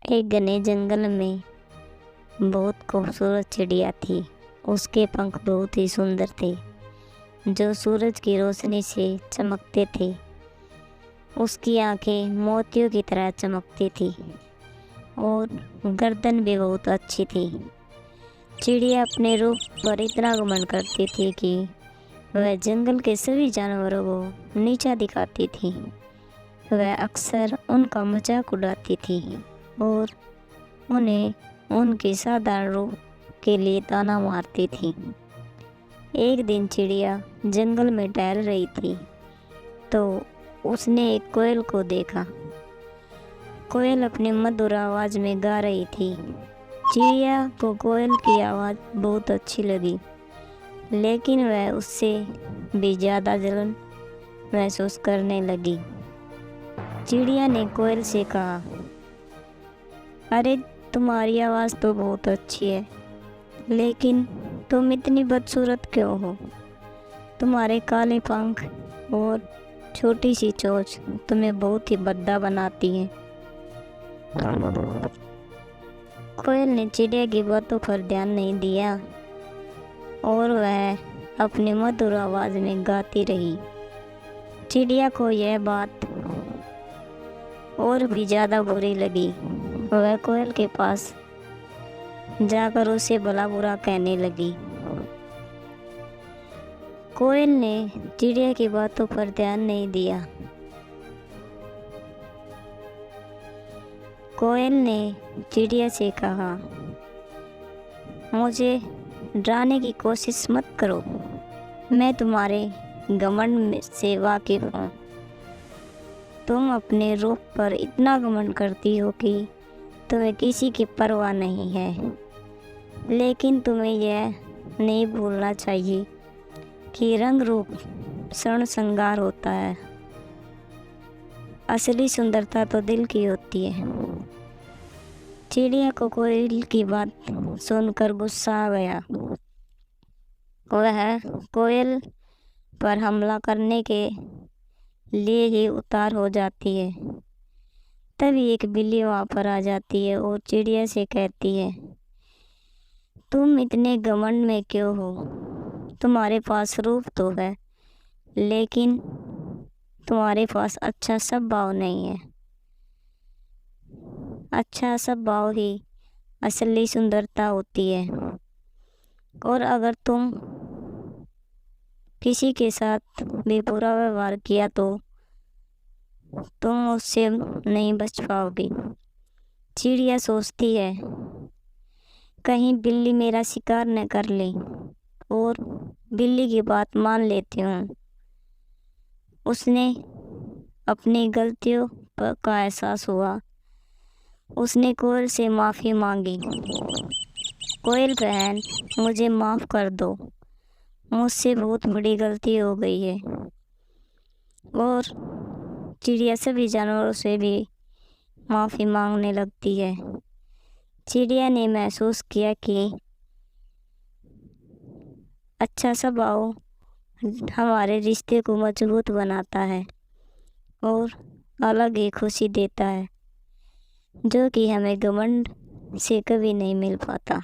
एक घने जंगल में बहुत खूबसूरत चिड़िया थी। उसके पंख बहुत ही सुंदर थे, जो सूरज की रोशनी से चमकते थे। उसकी आंखें मोतियों की तरह चमकती थी और गर्दन भी बहुत अच्छी थी। चिड़िया अपने रूप पर इतना घमंड करती थी कि वह जंगल के सभी जानवरों को नीचा दिखाती थी। वह अक्सर उनका मजाक उड़ाती थी और उन्हें उनके साधारण रूप के लिए ताना मारती थी। एक दिन चिड़िया जंगल में टहल रही थी तो उसने एक कोयल को देखा। कोयल अपनी मधुर आवाज़ में गा रही थी। चिड़िया को कोयल की आवाज़ बहुत अच्छी लगी, लेकिन वह उससे भी ज़्यादा जलन महसूस करने लगी। चिड़िया ने कोयल से कहा, अरे तुम्हारी आवाज़ तो बहुत अच्छी है, लेकिन तुम इतनी बदसूरत क्यों हो? तुम्हारे काले पंख और छोटी सी चोंच तुम्हें बहुत ही भद्दा बनाती हैं। कोयल ने चिड़िया की बातों पर ध्यान नहीं दिया और वह अपनी मधुर आवाज़ में गाती रही। चिड़िया को यह बात और भी ज़्यादा बुरी लगी। वह कोयल के पास जाकर उसे भला बुरा कहने लगी। कोयल ने चिड़िया की बातों पर ध्यान नहीं दिया। कोयल ने चिड़िया से कहा, मुझे डराने की कोशिश मत करो। मैं तुम्हारे घमंड से वाकिफ़ हूँ। तुम अपने रूप पर इतना घमंड करती हो कि तुम्हें किसी की परवाह नहीं है। लेकिन तुम्हें यह नहीं भूलना चाहिए कि रंग रूप क्षण श्रृंगार होता है। असली सुंदरता तो दिल की होती है। चिड़िया को कोयल की बात सुनकर गुस्सा आ गया। वह कोयल पर हमला करने के लिए ही उतार हो जाती है। तभी एक बिल्ली वहाँ पर आ जाती है और चिड़िया से कहती है, तुम इतने घमंड में क्यों हो? तुम्हारे पास रूप तो है, लेकिन तुम्हारे पास अच्छा स्वभाव नहीं है। अच्छा स्वभाव ही असली सुंदरता होती है। और अगर तुम किसी के साथ भी बुरा व्यवहार किया तो तुम उससे नहीं बच पाओगी। चिड़िया सोचती है, कहीं बिल्ली मेरा शिकार न कर ले, और बिल्ली की बात मान लेती हूँ। उसने अपनी गलतियों का एहसास हुआ। उसने कोयल से माफ़ी मांगी। कोयल बहन, मुझे माफ़ कर दो। मुझसे बहुत बड़ी गलती हो गई है। और चिड़िया सभी जानवरों से भी माफ़ी मांगने लगती है। चिड़िया ने महसूस किया कि अच्छा स्वभाव हमारे रिश्ते को मजबूत बनाता है और अलग ही खुशी देता है, जो कि हमें घमंड से कभी नहीं मिल पाता।